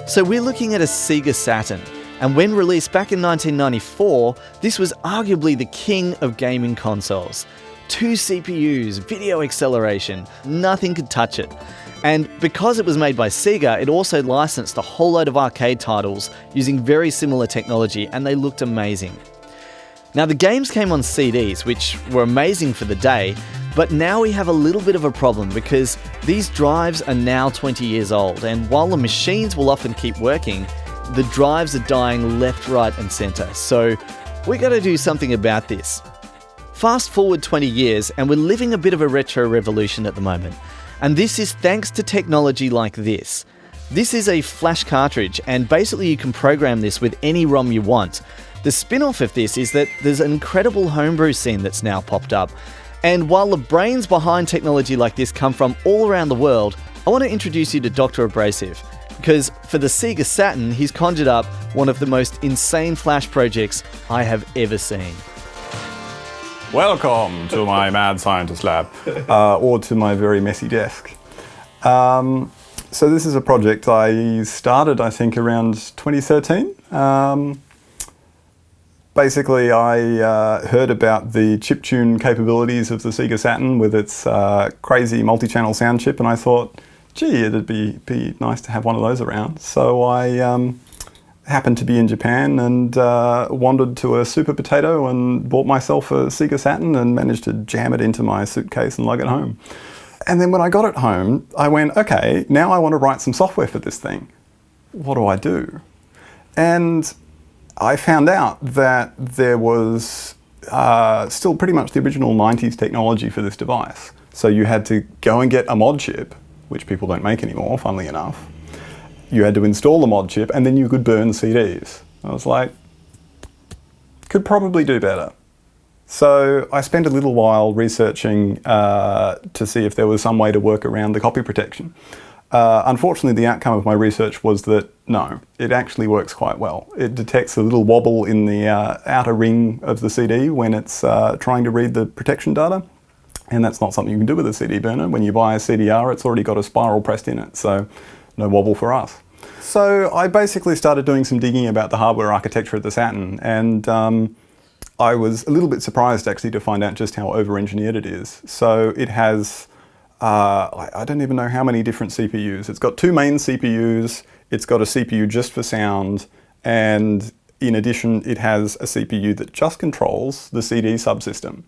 So we're looking at a Sega Saturn, and when released back in 1994, this was arguably the king of gaming consoles. 2 CPUs, video acceleration, nothing could touch it. And because it was made by Sega, it also licensed a whole load of arcade titles using very similar technology, and they looked amazing. Now the games came on CDs, which were amazing for the day, but now we have a little bit of a problem because these drives are now 20 years old, and while the machines will often keep working, the drives are dying left, right and centre. So we got to do something about this. Fast forward 20 years and we're living a bit of a retro revolution at the moment. And this is thanks to technology like this. This is a flash cartridge, and basically you can program this with any ROM you want. The spin-off of this is that there's an incredible homebrew scene that's now popped up. And while the brains behind technology like this come from all around the world, I want to introduce you to Dr. Abrasive, because for the Sega Saturn, he's conjured up one of the most insane flash projects I have ever seen. Welcome to my mad scientist lab, or to my very messy desk. So this is a project I started, I think, around 2013. Basically, I heard about the chiptune capabilities of the Sega Saturn with its crazy multi-channel sound chip, and I thought, gee, it'd be nice to have one of those around. So I happened to be in Japan and wandered to a Super Potato and bought myself a Sega Saturn and managed to jam it into my suitcase and lug it home. And then when I got it home, I went, okay, now I want to write some software for this thing. What do I do? And I found out that there was still pretty much the original 90s technology for this device. So you had to go and get a mod chip, which people don't make anymore, funnily enough. You had to install the mod chip, and then you could burn CDs. I was like, could probably do better. So I spent a little while researching to see if there was some way to work around the copy protection. Unfortunately, the outcome of my research was that no, it actually works quite well. It detects a little wobble in the outer ring of the CD when it's trying to read the protection data. And that's not something you can do with a CD burner. When you buy a CDR, it's already got a spiral pressed in it, so no wobble for us. So I basically started doing some digging about the hardware architecture of the Saturn, and I was a little bit surprised actually to find out just how over-engineered it is. So it has, I don't even know how many different CPUs. It's got 2 main CPUs, it's got a CPU just for sound, and in addition it has a CPU that just controls the CD subsystem.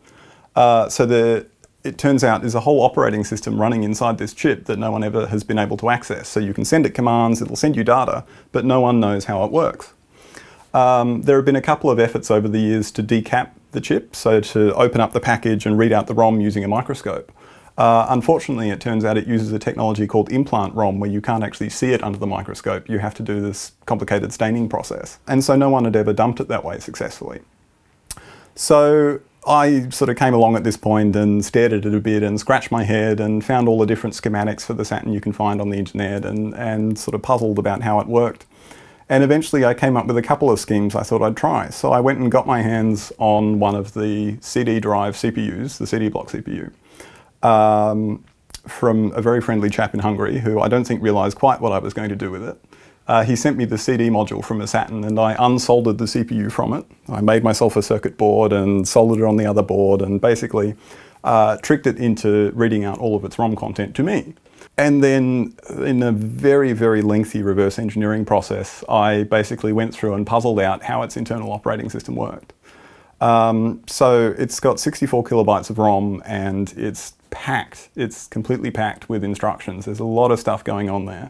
It turns out there's a whole operating system running inside this chip that no one ever has been able to access. So you can send it commands, it'll send you data, but no one knows how it works. There have been a couple of efforts over the years to decap the chip, so to open up the package and read out the ROM using a microscope. Unfortunately, it turns out it uses a technology called implant ROM, where you can't actually see it under the microscope. You have to do this complicated staining process. And so no one had ever dumped it that way successfully. So I sort of came along at this point and stared at it a bit and scratched my head and found all the different schematics for the Saturn you can find on the internet and sort of puzzled about how it worked. And eventually I came up with a couple of schemes I thought I'd try. So I went and got my hands on one of the CD drive CPUs, the CD block CPU, from a very friendly chap in Hungary who I don't think realised quite what I was going to do with it. He sent me the CD module from a Saturn, and I unsoldered the CPU from it. I made myself a circuit board and soldered it on the other board and basically tricked it into reading out all of its ROM content to me. And then in a very, very lengthy reverse engineering process, I basically went through and puzzled out how its internal operating system worked. So it's got 64 kilobytes of ROM and it's packed. It's completely packed with instructions. There's a lot of stuff going on there.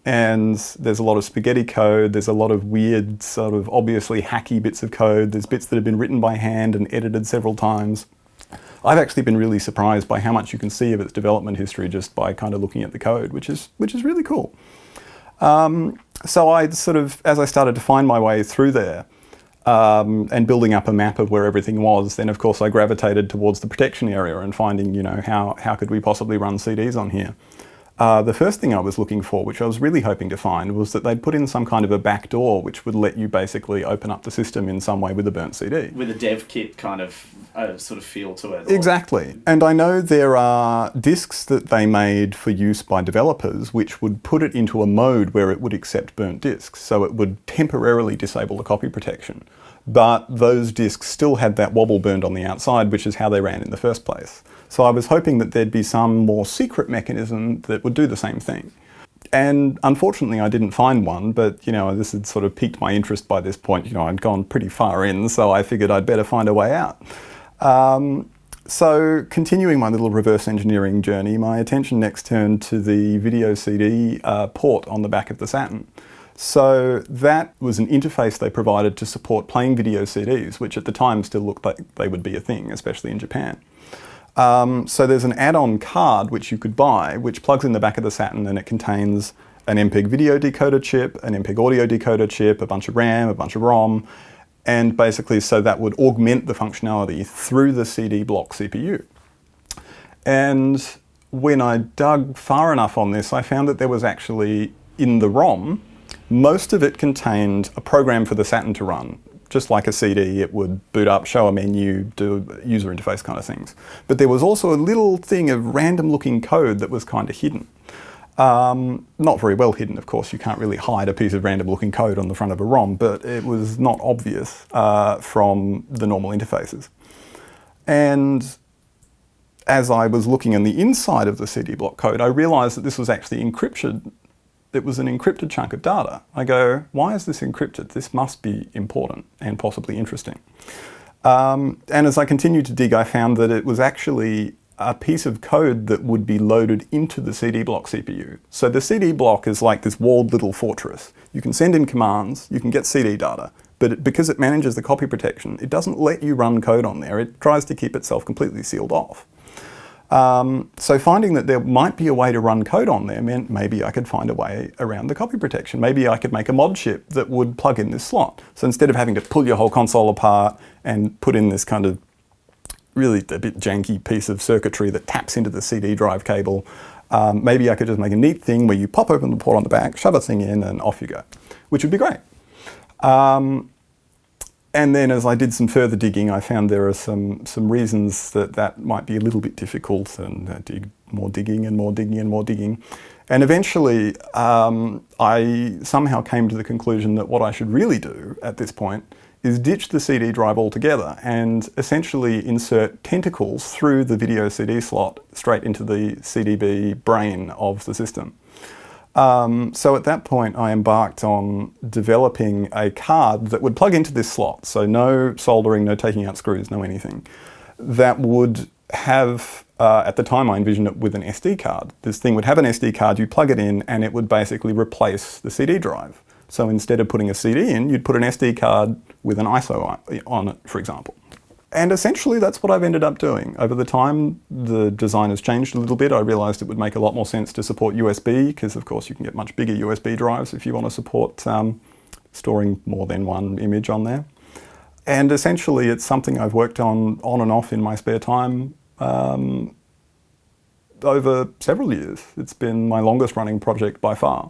And there's a lot of spaghetti code, there's a lot of weird, sort of obviously hacky bits of code, there's bits that have been written by hand and edited several times. I've actually been really surprised by how much you can see of its development history just by kind of looking at the code, which is really cool. So I sort of, as I started to find my way through there, and building up a map of where everything was, then of course I gravitated towards the protection area and finding, you know, how could we possibly run CDs on here. The first thing I was looking for, which I was really hoping to find, was that they'd put in some kind of a back door which would let you basically open up the system in some way with a burnt CD. With a dev kit kind of sort of feel to it. Exactly. And I know there are discs that they made for use by developers which would put it into a mode where it would accept burnt discs, so it would temporarily disable the copy protection. But those discs still had that wobble burned on the outside, which is how they ran in the first place. So I was hoping that there'd be some more secret mechanism that would do the same thing. And unfortunately I didn't find one, but this had sort of piqued my interest by this point. I'd gone pretty far in, so I figured I'd better find a way out. So continuing my little reverse engineering journey, my attention next turned to the video CD port on the back of the Saturn. So that was an interface they provided to support playing video CDs, which at the time still looked like they would be a thing, especially in Japan. So there's an add-on card which you could buy, which plugs in the back of the Saturn, and it contains an MPEG video decoder chip, an MPEG audio decoder chip, a bunch of RAM, a bunch of ROM, and basically so that would augment the functionality through the CD block CPU. And when I dug far enough on this, I found that there was actually, in the ROM, most of it contained a program for the Saturn to run. Just like a CD, it would boot up, show a menu, do user interface kind of things. But there was also a little thing of random looking code that was kind of hidden. Not very well hidden, of course. You can't really hide a piece of random looking code on the front of a ROM, but it was not obvious from the normal interfaces. And as I was looking in the inside of the CD block code, I realized that this was actually encrypted. It was an encrypted chunk of data. I go, why is this encrypted? This must be important and possibly interesting. And as I continued to dig, I found that it was actually a piece of code that would be loaded into the CD block CPU. So the CD block is like this walled little fortress. You can send in commands, you can get CD data, but because it manages the copy protection, it doesn't let you run code on there. It tries to keep itself completely sealed off. So finding that there might be a way to run code on there meant maybe I could find a way around the copy protection. Maybe I could make a mod chip that would plug in this slot. So instead of having to pull your whole console apart and put in this kind of really a bit janky piece of circuitry that taps into the CD drive cable, maybe I could just make a neat thing where you pop open the port on the back, shove a thing in, and off you go, which would be great. And then as I did some further digging, I found there are some reasons that might be a little bit difficult, and did more digging and more digging and more digging. And eventually I somehow came to the conclusion that what I should really do at this point is ditch the CD drive altogether and essentially insert tentacles through the video CD slot straight into the CDB brain of the system. So at that point I embarked on developing a card that would plug into this slot, so no soldering, no taking out screws, no anything, that would have, at the time I envisioned it with an SD card. This thing would have an SD card, you plug it in, and it would basically replace the CD drive. So instead of putting a CD in, you'd put an SD card with an ISO on it, for example. And essentially that's what I've ended up doing. Over the time, the design has changed a little bit. I realized it would make a lot more sense to support USB, because of course you can get much bigger USB drives if you want to support storing more than one image on there. And essentially it's something I've worked on and off in my spare time over several years. It's been my longest running project by far.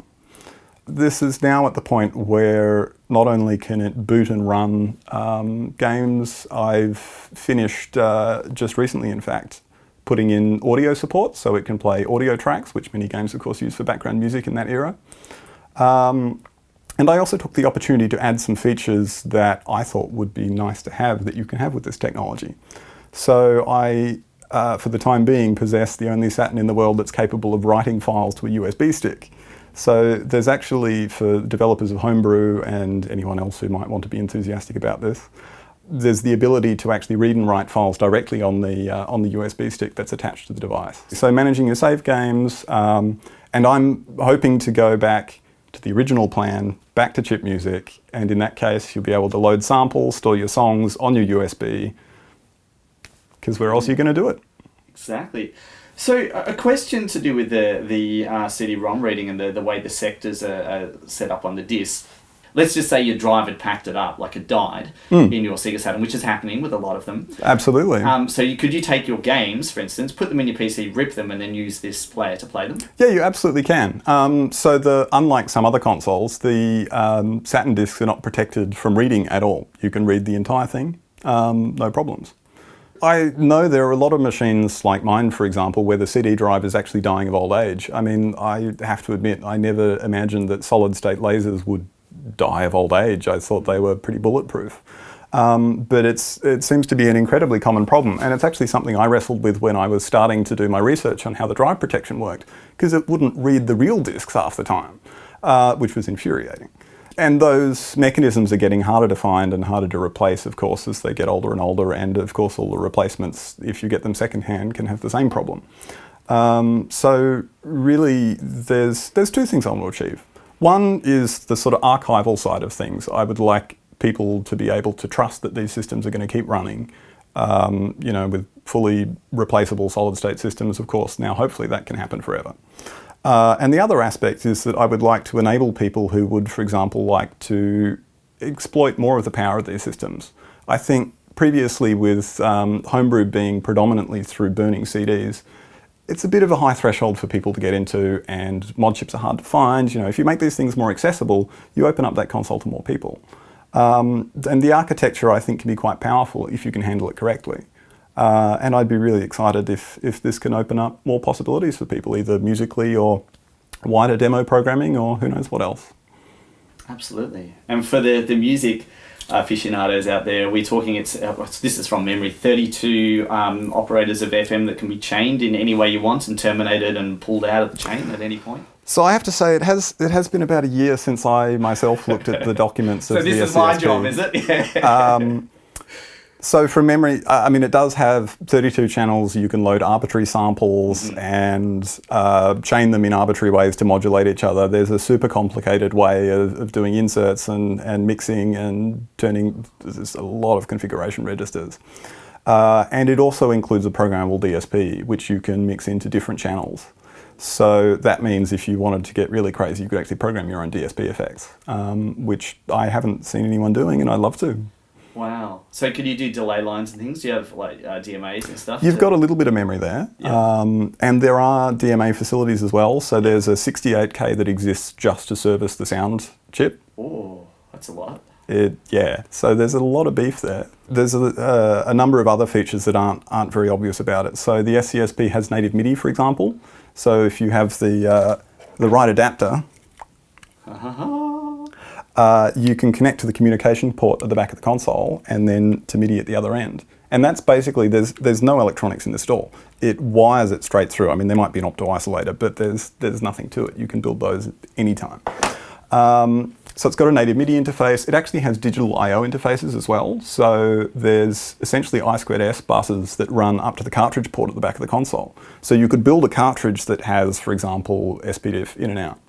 This is now at the point where not only can it boot and run games, I've finished just recently, in fact, putting in audio support so it can play audio tracks, which many games of course use for background music in that era. And I also took the opportunity to add some features that I thought would be nice to have that you can have with this technology. So I, for the time being, possess the only Saturn in the world that's capable of writing files to a USB stick. So there's actually, for developers of Homebrew and anyone else who might want to be enthusiastic about this, there's the ability to actually read and write files directly on the USB stick that's attached to the device. So managing your save games, and I'm hoping to go back to the original plan, back to chip music, and in that case you'll be able to load samples, store your songs on your USB, because where else are you going to do it? Exactly. So a question to do with the CD-ROM reading and the way the sectors are set up on the disk. let's just say your drive had packed it up, like it died in your Sega Saturn, which is happening with a lot of them. Absolutely. Could you take your games, for instance, put them in your PC, rip them, and then use this player to play them? Yeah, you absolutely can. Unlike some other consoles, the Saturn discs are not protected from reading at all. You can read the entire thing, no problems. I know there are a lot of machines like mine, for example, where the CD drive is actually dying of old age. I mean, I have to admit, I never imagined that solid-state lasers would die of old age. I thought they were pretty bulletproof. But it seems to be an incredibly common problem, and it's actually something I wrestled with when I was starting to do my research on how the drive protection worked, because it wouldn't read the real discs half the time, which was infuriating. And those mechanisms are getting harder to find and harder to replace, of course, as they get older and older. And of course, all the replacements, if you get them secondhand, can have the same problem. So really, there's two things I want to achieve. One is the sort of archival side of things. I would like people to be able to trust that these systems are going to keep running, with fully replaceable solid-state systems, of course. Now, hopefully, that can happen forever. And the other aspect is that I would like to enable people who would, for example, like to exploit more of the power of these systems. I think previously with homebrew being predominantly through burning CDs, it's a bit of a high threshold for people to get into, and mod chips are hard to find. If you make these things more accessible, you open up that console to more people. And the architecture, I think, can be quite powerful if you can handle it correctly. And I'd be really excited if this can open up more possibilities for people, either musically or wider demo programming or who knows what else. Absolutely. And for the music aficionados out there, we're talking, this is from memory, 32 operators of FM that can be chained in any way you want and terminated and pulled out of the chain at any point. So I have to say, it has been about a year since I myself looked at the documents of the SCSP. So this is my job, is it? Yeah. So from memory, it does have 32 channels. You can load arbitrary samples and chain them in arbitrary ways to modulate each other. There's a super complicated way of doing inserts and mixing and turning. There's a lot of configuration registers. And it also includes a programmable DSP, which you can mix into different channels. So that means if you wanted to get really crazy, you could actually program your own DSP effects, which I haven't seen anyone doing, and I'd love to. Wow. So could you do delay lines and things? Do you have like DMAs and stuff? You've got a little bit of memory there. Yeah. And there are DMA facilities as well. So there's a 68K that exists just to service the sound chip. Oh, that's a lot. Yeah. So there's a lot of beef there. There's a number of other features that aren't very obvious about it. So the SCSP has native MIDI, for example. So if you have the right adapter, you can connect to the communication port at the back of the console and then to MIDI at the other end. And that's basically, there's no electronics in this at all. It wires it straight through. There might be an opto-isolator, but there's nothing to it. You can build those anytime. So it's got a native MIDI interface. It actually has digital I/O interfaces as well. So there's essentially I2S buses that run up to the cartridge port at the back of the console. So you could build a cartridge that has, for example, SPDIF in and out,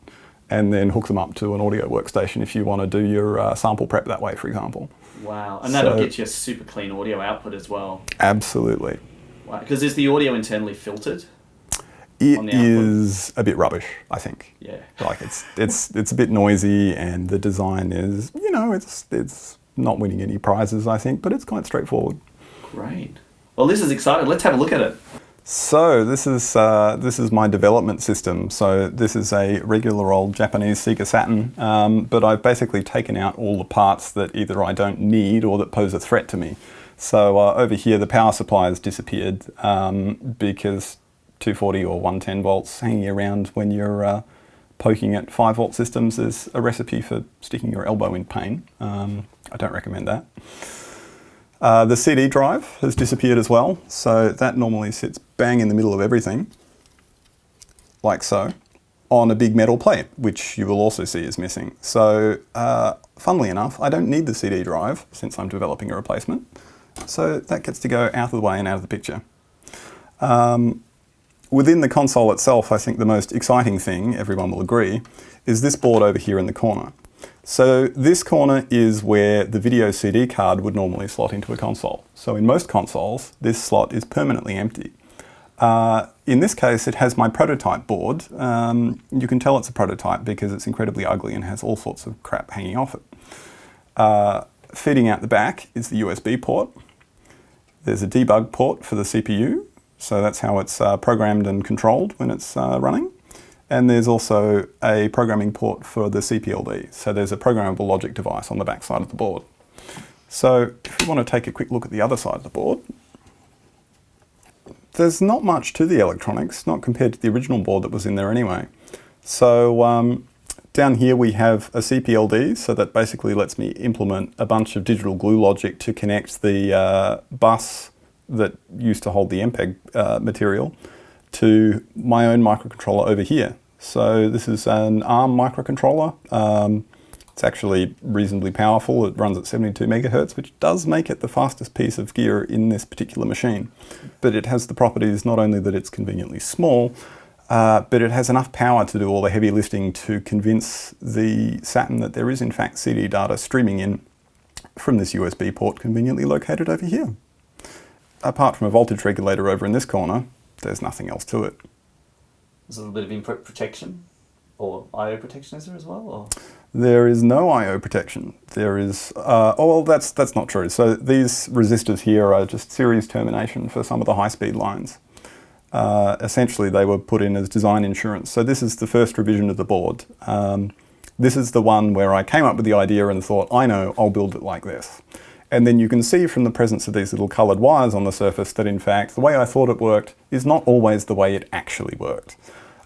and then hook them up to an audio workstation if you want to do your sample prep that way, for example. Wow, and that'll get you a super clean audio output as well. Absolutely. Wow, because is the audio internally filtered? It is a bit rubbish, I think. Yeah. Like it's a bit noisy, and the design is, it's not winning any prizes, I think, but it's quite straightforward. Great. Well, this is exciting. Let's have a look at it. So this is my development system. So this is a regular old Japanese Sega Saturn, but I've basically taken out all the parts that either I don't need or that pose a threat to me. So over here, the power supply has disappeared because 240 or 110 volts hanging around when you're poking at 5 volt systems is a recipe for sticking your elbow in pain. I don't recommend that. The CD drive has disappeared as well, so that normally sits bang in the middle of everything, like so, on a big metal plate, which you will also see is missing. So, funnily enough, I don't need the CD drive since I'm developing a replacement, so that gets to go out of the way and out of the picture. Within the console itself, I think the most exciting thing, everyone will agree, is this board over here in the corner. So this corner is where the video CD card would normally slot into a console. So in most consoles, this slot is permanently empty. in this case, it has my prototype board. You can tell it's a prototype because it's incredibly ugly and has all sorts of crap hanging off it. Feeding out the back is the USB port. There's a debug port for the CPU, so that's how it's programmed and controlled when it's running. And there's also a programming port for the CPLD, so there's a programmable logic device on the back side of the board. So if we want to take a quick look at the other side of the board, there's not much to the electronics, not compared to the original board that was in there anyway. So down here we have a CPLD, so that basically lets me implement a bunch of digital glue logic to connect the bus that used to hold the MPEG material to my own microcontroller over here. So this is an ARM microcontroller. It's actually reasonably powerful. It runs at 72 megahertz, which does make it the fastest piece of gear in this particular machine. But it has the properties not only that it's conveniently small, but it has enough power to do all the heavy lifting to convince the Saturn that there is in fact CD data streaming in from this USB port conveniently located over here. Apart from a voltage regulator over in this corner, there's nothing else to it. There's a little bit of input protection, or I/O protection is there as well? Or? There is no I/O protection. There is, oh well, that's not true. So these resistors here are just series termination for some of the high-speed lines. Essentially, they were put in as design insurance. So this is the first revision of the board. This is the one where I came up with the idea and thought, I know, I'll build it like this. And then you can see from the presence of these little coloured wires on the surface that in fact the way I thought it worked is not always the way it actually worked.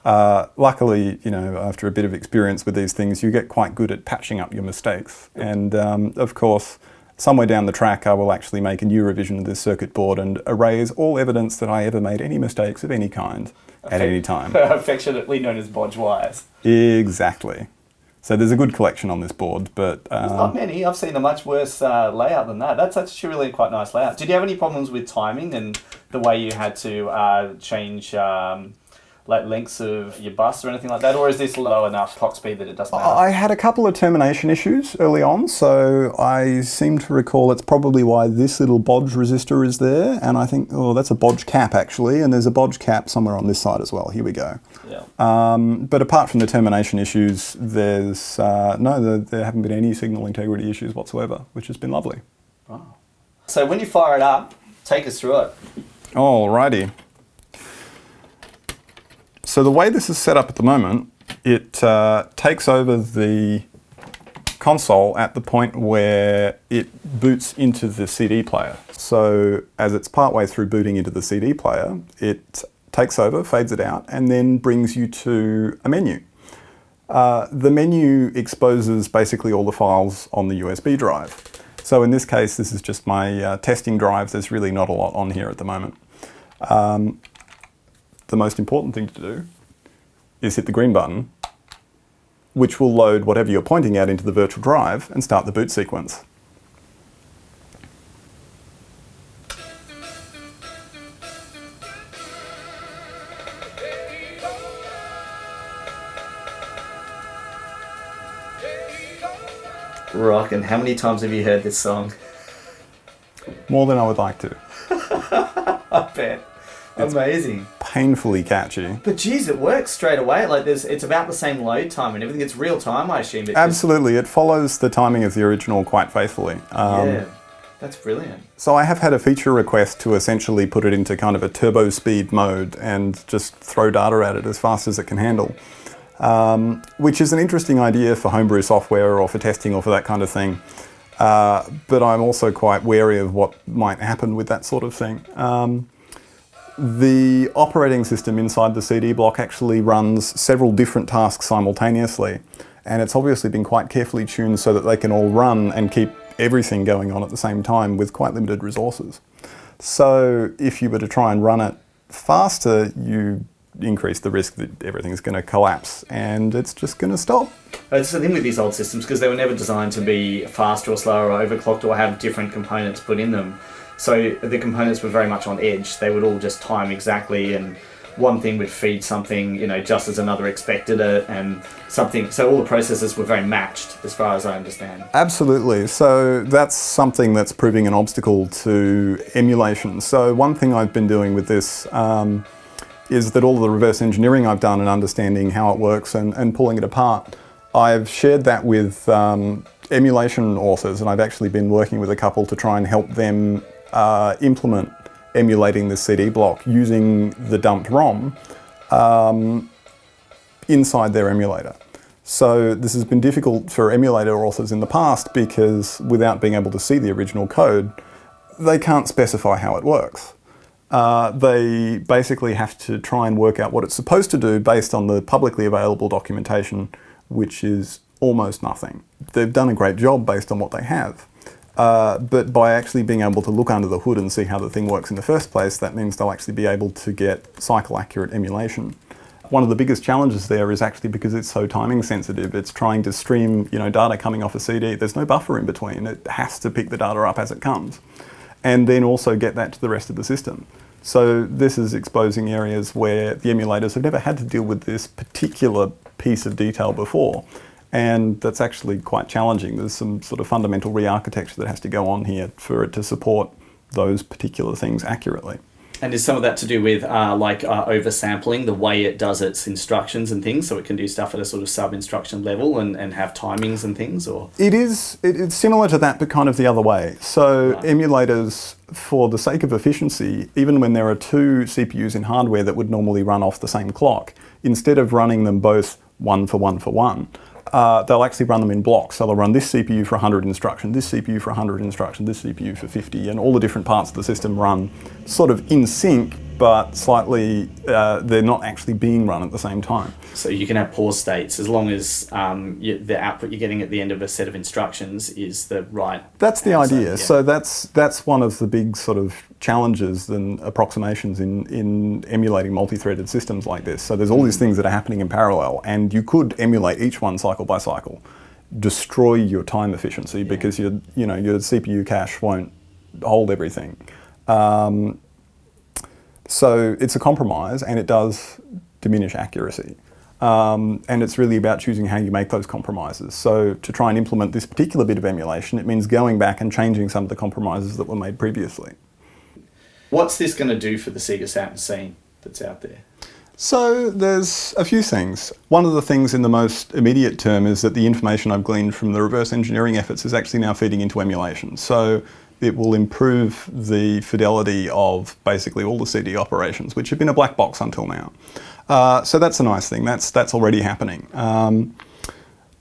Luckily, you know, after a bit of experience with these things, you get quite good at patching up your mistakes. And of course, somewhere down the track, I will actually make a new revision of this circuit board and erase all evidence that I ever made any mistakes of any kind at any time. Affectionately known as bodge wires. Exactly. So there's a good collection on this board, but... There's not many. I've seen a much worse layout than that. That's actually really quite nice layout. Did you have any problems with timing and the way you had to change like lengths of your bus or anything like that? Or is this low enough clock speed that it doesn't matter? I had a couple of termination issues early on, so I seem to recall it's probably why this little bodge resistor is there, and I think, oh, that's a bodge cap actually, and there's a bodge cap somewhere on this side as well. Here we go. Yeah. But apart from the termination issues, there's there haven't been any signal integrity issues whatsoever, which has been lovely. Wow. So when you fire it up, take us through it. Alrighty. So the way this is set up at the moment, it takes over the console at the point where it boots into the CD player. So as it's partway through booting into the CD player, it takes over, fades it out, and then brings you to a menu. The menu exposes basically all the files on the USB drive. So in this case, this is just my testing drive. There's really not a lot on here at the moment. The most important thing to do is hit the green button, which will load whatever you're pointing at into the virtual drive and start the boot sequence. Rockin'. How many times have you heard this song? More than I would like to. I bet. Amazing. Painfully catchy. But geez, it works straight away. Like it's about the same load time and everything. It's real time, I assume. Absolutely. It follows the timing of the original quite faithfully. Yeah, that's brilliant. So I have had a feature request to essentially put it into kind of a turbo speed mode and just throw data at it as fast as it can handle. Which is an interesting idea for homebrew software or for testing or for that kind of thing. But I'm also quite wary of what might happen with that sort of thing. The operating system inside the CD block actually runs several different tasks simultaneously, and it's obviously been quite carefully tuned so that they can all run and keep everything going on at the same time with quite limited resources. So if you were to try and run it faster, you increase the risk that everything's going to collapse and it's just going to stop. It's the thing with these old systems, because they were never designed to be faster or slower or overclocked or have different components put in them. So the components were very much on edge. They would all just time exactly, and one thing would feed something, you know, just as another expected it, and something. So all the processes were very matched, as far as I understand. Absolutely. So that's something that's proving an obstacle to emulation. So one thing I've been doing with this is that all of the reverse engineering I've done and understanding how it works and pulling it apart, I've shared that with emulation authors, and I've actually been working with a couple to try and help them implement emulating this CD block using the dumped ROM inside their emulator. So this has been difficult for emulator authors in the past because without being able to see the original code, they can't specify how it works. They basically have to try and work out what it's supposed to do based on the publicly available documentation, which is almost nothing. They've done a great job based on what they have. But by actually being able to look under the hood and see how the thing works in the first place, that means they'll actually be able to get cycle accurate emulation. One of the biggest challenges there is actually because it's so timing sensitive. It's trying to stream, data coming off a CD. There's no buffer in between. It has to pick the data up as it comes, and then also get that to the rest of the system. So this is exposing areas where the emulators have never had to deal with this particular piece of detail before. And that's actually quite challenging. There's some sort of fundamental re-architecture that has to go on here for it to support those particular things accurately. And is some of that to do with oversampling, the way it does its instructions and things, so it can do stuff at a sort of sub-instruction level and have timings and things? Or it's similar to that, but kind of the other way. So right. Emulators, for the sake of efficiency, even when there are two CPUs in hardware that would normally run off the same clock, instead of running them both one for one, they'll actually run them in blocks. So they'll run this CPU for 100 instruction, this CPU for 100 instruction, this CPU for 50, and all the different parts of the system run sort of in sync, but slightly, they're not actually being run at the same time. So you can have pause states as long as the output you're getting at the end of a set of instructions is the right That's the answer. idea. Yeah. So that's one of the big sort of challenges and approximations in emulating multi-threaded systems like this. So there's all these things that are happening in parallel, and you could emulate each one cycle by cycle, destroy your time efficiency because your CPU cache won't hold everything. So it's a compromise, and it does diminish accuracy. And it's really about choosing how you make those compromises. So to try and implement this particular bit of emulation, it means going back and changing some of the compromises that were made previously. What's this going to do for the Sega Saturn scene that's out there? So there's a few things. One of the things in the most immediate term is that the information I've gleaned from the reverse engineering efforts is actually now feeding into emulation. So it will improve the fidelity of basically all the CD operations, which have been a black box until now. So that's a nice thing. That's already happening.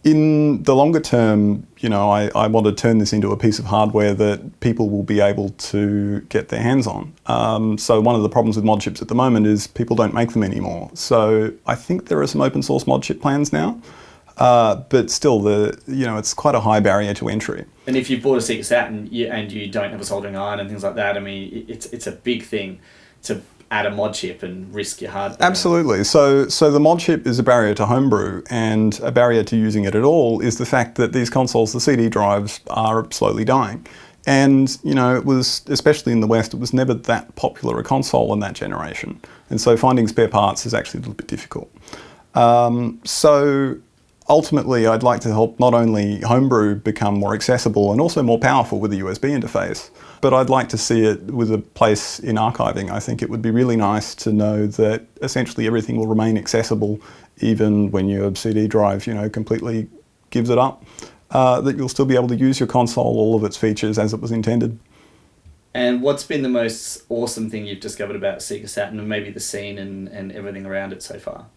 In the longer term, I want to turn this into a piece of hardware that people will be able to get their hands on. So one of the problems with mod chips at the moment is people don't make them anymore. So I think there are some open source mod chip plans now. But still, it's quite a high barrier to entry. And if you've bought a Sega Saturn and you don't have a soldering iron and things like that, I mean, it's a big thing to add a mod chip and risk your hardware. Absolutely. So the mod chip is a barrier to homebrew, and a barrier to using it at all is the fact that these consoles, the CD drives, are slowly dying. And, it was, especially in the West, it was never that popular a console in that generation. And so finding spare parts is actually a little bit difficult. So ultimately, I'd like to help not only homebrew become more accessible and also more powerful with a USB interface, but I'd like to see it with a place in archiving. I think it would be really nice to know that essentially everything will remain accessible even when your CD drive, completely gives it up, that you'll still be able to use your console, all of its features as it was intended. And what's been the most awesome thing you've discovered about Sega Saturn and maybe the scene and everything around it so far?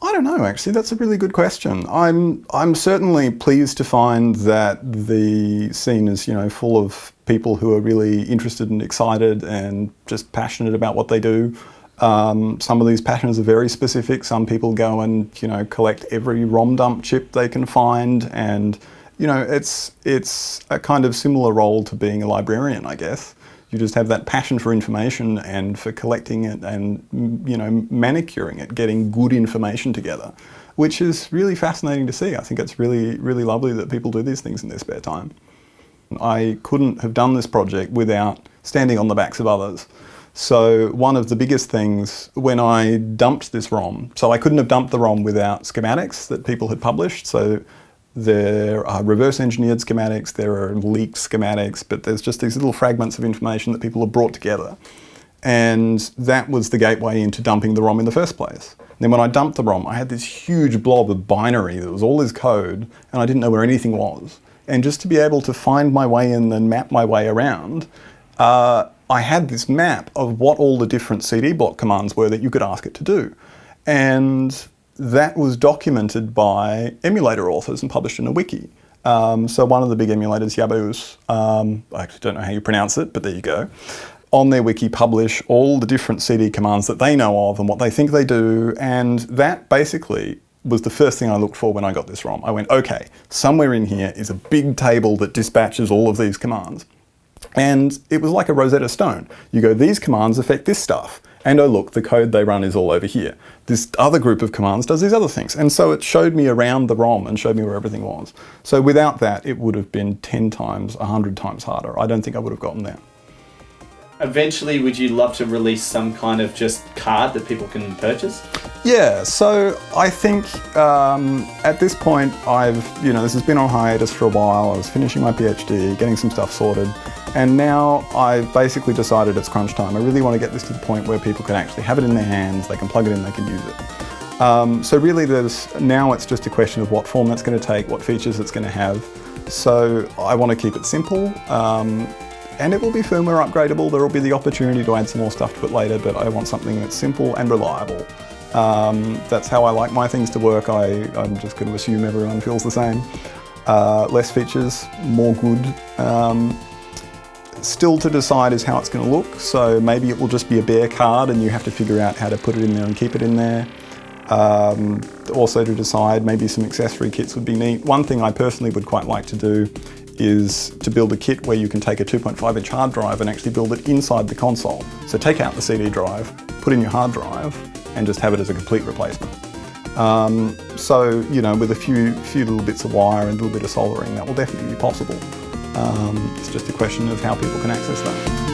I don't know, actually. That's a really good question. I'm certainly pleased to find that the scene is, full of people who are really interested and excited and just passionate about what they do. Some of these passions are very specific. Some people go and, collect every ROM dump chip they can find, and, it's a kind of similar role to being a librarian, I guess. You just have that passion for information and for collecting it and, manicuring it, getting good information together, which is really fascinating to see. I think it's really, really lovely that people do these things in their spare time. I couldn't have done this project without standing on the backs of others. So one of the biggest things when I dumped this ROM, so I couldn't have dumped the ROM without schematics that people had published. So there are reverse engineered schematics, there are leaked schematics, but there's just these little fragments of information that people have brought together. And that was the gateway into dumping the ROM in the first place. Then when I dumped the ROM, I had this huge blob of binary that was all this code, and I didn't know where anything was. And just to be able to find my way in and map my way around, I had this map of what all the different CD block commands were that you could ask it to do. And that was documented by emulator authors and published in a wiki. So one of the big emulators, Yaboos, I actually don't know how you pronounce it, but there you go. On their wiki publish all the different CD commands that they know of and what they think they do, and that basically was the first thing I looked for when I got this ROM. I went, okay, somewhere in here is a big table that dispatches all of these commands. And it was like a Rosetta Stone. You go, these commands affect this stuff. And oh look, the code they run is all over here. This other group of commands does these other things. And so it showed me around the ROM and showed me where everything was. So without that, it would have been 10 times, 100 times harder. I don't think I would have gotten there. Eventually, would you love to release some kind of just card that people can purchase? Yeah, so I think at this point, this has been on hiatus for a while. I was finishing my PhD, getting some stuff sorted, and now I've basically decided it's crunch time. I really want to get this to the point where people can actually have it in their hands, they can plug it in, they can use it. So really now it's just a question of what form that's going to take, what features it's going to have. So I want to keep it simple. And it will be firmware upgradable. There will be the opportunity to add some more stuff to it later, but I want something that's simple and reliable. That's how I like my things to work. I'm just going to assume everyone feels the same. Less features, more good. Still to decide is how it's going to look. So maybe it will just be a bare card and you have to figure out how to put it in there and keep it in there. Also to decide, maybe some accessory kits would be neat. One thing I personally would quite like to do is to build a kit where you can take a 2.5-inch hard drive and actually build it inside the console. So take out the CD drive, put in your hard drive, and just have it as a complete replacement. So, with a few little bits of wire and a little bit of soldering, that will definitely be possible. It's just a question of how people can access that.